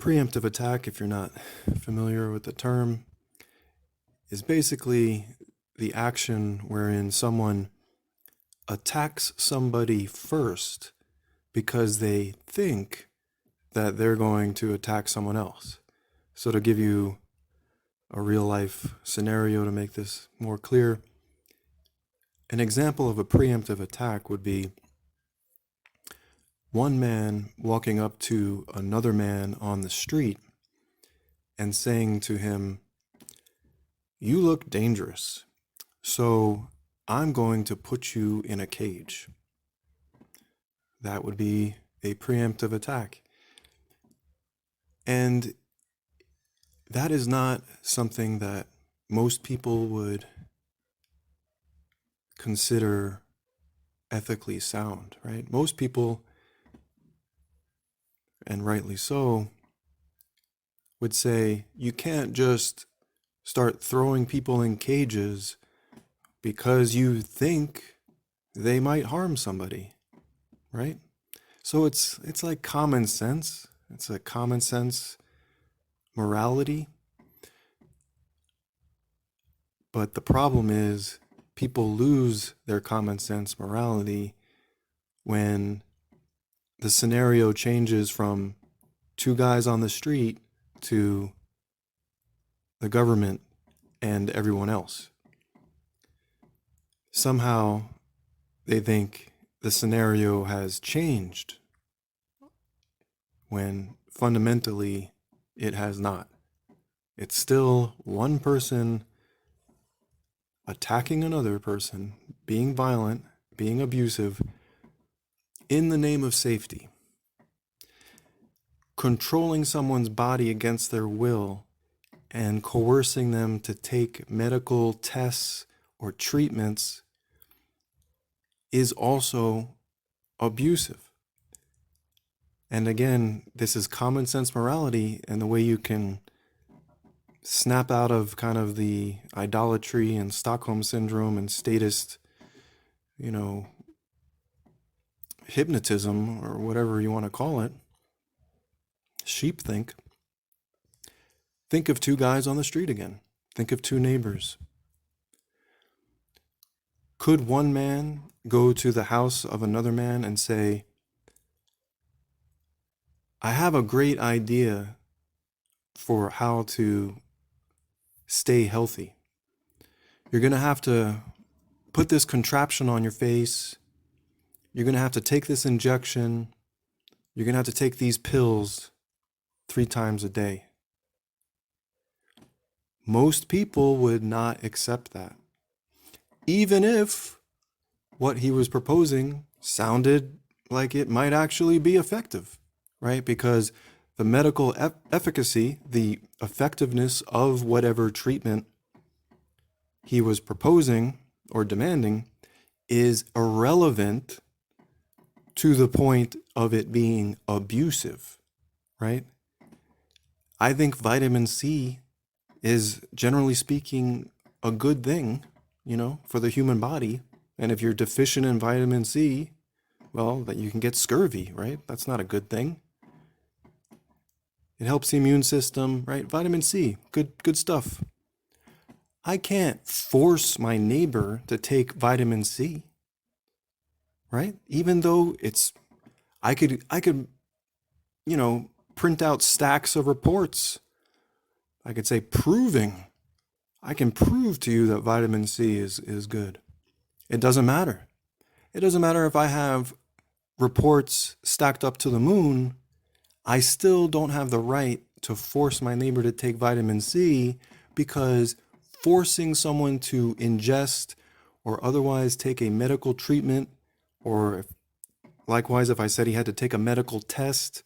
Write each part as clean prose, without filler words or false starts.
Preemptive attack, if you're not familiar with the term, is basically the action wherein someone attacks somebody first because they think that they're going to attack someone else. So to give you a real life scenario to make this more clear, an example of a preemptive attack would be one man walking up to another man on the street and saying to him, "You look dangerous, so I'm going to put you in a cage." That would be a preemptive attack. And that is not something that most people would consider ethically sound, right? Most people, and rightly so, would say you can't just start throwing people in cages because you think they might harm somebody, right? So it's like common sense. It's a common sense morality. But the problem is people lose their common sense morality when the scenario changes from two guys on the street to the government and everyone else. Somehow they think the scenario has changed when fundamentally it has not. It's still one person attacking another person, being violent, being abusive, in the name of safety. Controlling someone's body against their will and coercing them to take medical tests or treatments is also abusive. And again, this is common sense morality and the way you can snap out of kind of the idolatry and Stockholm syndrome and statist, hypnotism or whatever you want to call it. Sheepthink. Think of two guys on the street again. Think of two neighbors. Could one man go to the house of another man and say, "I have a great idea for how to stay healthy. You're going to have to put this contraption on your face. You're going to have to take this injection. You're going to have to take these pills 3 times a day." Most people would not accept that, even if what he was proposing sounded like it might actually be effective, right? Because the medical efficacy, the effectiveness of whatever treatment he was proposing or demanding is irrelevant to the point of it being abusive, right? I think vitamin C is, generally speaking, a good thing, for the human body. And if you're deficient in vitamin C, well, that you can get scurvy, right? That's not a good thing. It helps the immune system, right? Vitamin C, good stuff. I can't force my neighbor to take vitamin C, right? Even though I could, print out stacks of reports. I could say I can prove to you that vitamin C is good. It doesn't matter. It doesn't matter if I have reports stacked up to the moon. I still don't have the right to force my neighbor to take vitamin C, because forcing someone to ingest or otherwise take a medical treatment, or likewise, if I said he had to take a medical test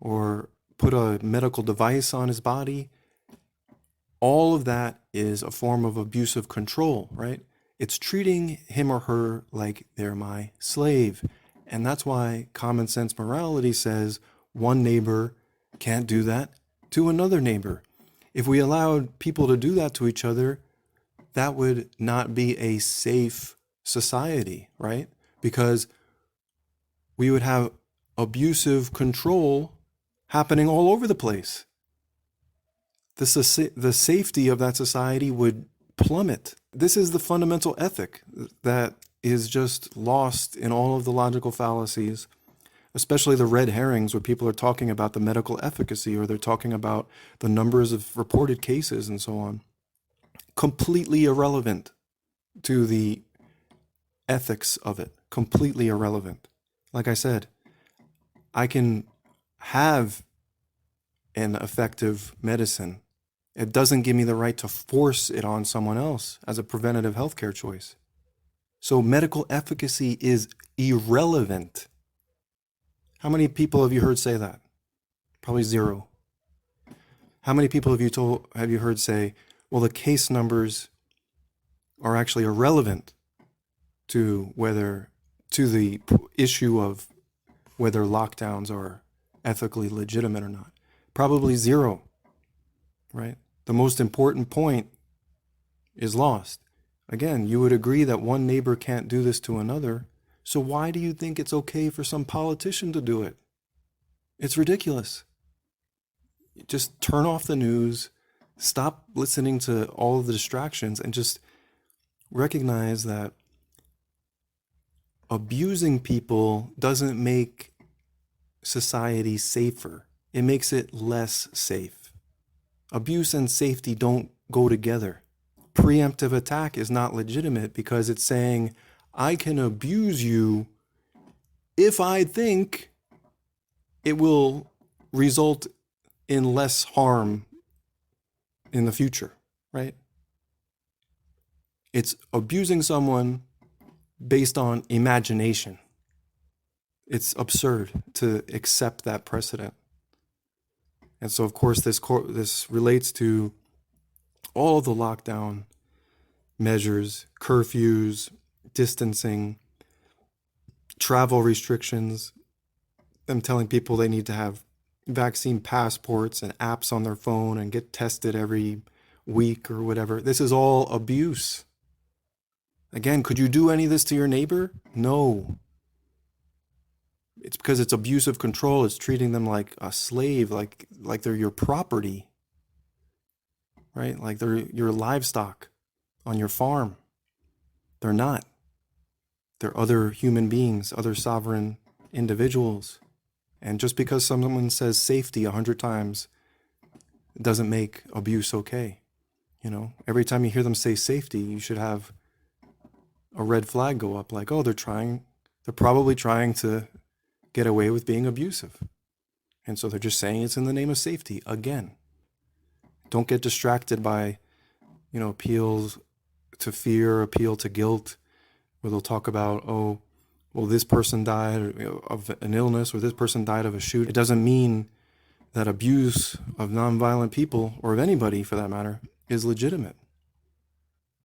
or put a medical device on his body, all of that is a form of abusive control, right? It's treating him or her like they're my slave. And that's why common sense morality says one neighbor can't do that to another neighbor. If we allowed people to do that to each other, that would not be a safe society, right? Because we would have abusive control happening all over the place. The safety of that society would plummet. This is the fundamental ethic that is just lost in all of the logical fallacies, especially the red herrings where people are talking about the medical efficacy or they're talking about the numbers of reported cases and so on. Completely irrelevant to the ethics of it. Completely irrelevant. Like I said, I can have an effective medicine. It doesn't give me the right to force it on someone else as a preventative healthcare choice. So medical efficacy is irrelevant. How many people have you heard say that? Probably zero. How many people have you heard say, well, the case numbers are actually irrelevant to the issue of whether lockdowns are ethically legitimate or not? Probably zero, right? The most important point is lost. Again, you would agree that one neighbor can't do this to another. So why do you think it's okay for some politician to do it? It's ridiculous. Just turn off the news, stop listening to all of the distractions, and just recognize that abusing people doesn't make society safer. It makes it less safe. Abuse and safety don't go together. Preemptive attack is not legitimate because it's saying, I can abuse you if I think it will result in less harm in the future, right? It's abusing someone based on imagination. It's absurd to accept that precedent. And so, of course, this relates to all of the lockdown measures, curfews, distancing, travel restrictions, them telling people they need to have vaccine passports and apps on their phone and get tested every week or whatever. This is all abuse. Again, could you do any of this to your neighbor? No. It's because it's abuse of control. It's treating them like a slave, like they're your property, right? Like they're your livestock on your farm. They're not. They're other human beings, other sovereign individuals. And just because someone says safety 100 times, it doesn't make abuse okay. Every time you hear them say safety, you should have a red flag go up like, oh, they're probably trying to get away with being abusive. And so they're just saying it's in the name of safety again. Don't get distracted by, appeals to fear, appeal to guilt, where they'll talk about, oh, well, this person died of an illness or this person died of a shoot. It doesn't mean that abuse of nonviolent people, or of anybody for that matter, is legitimate.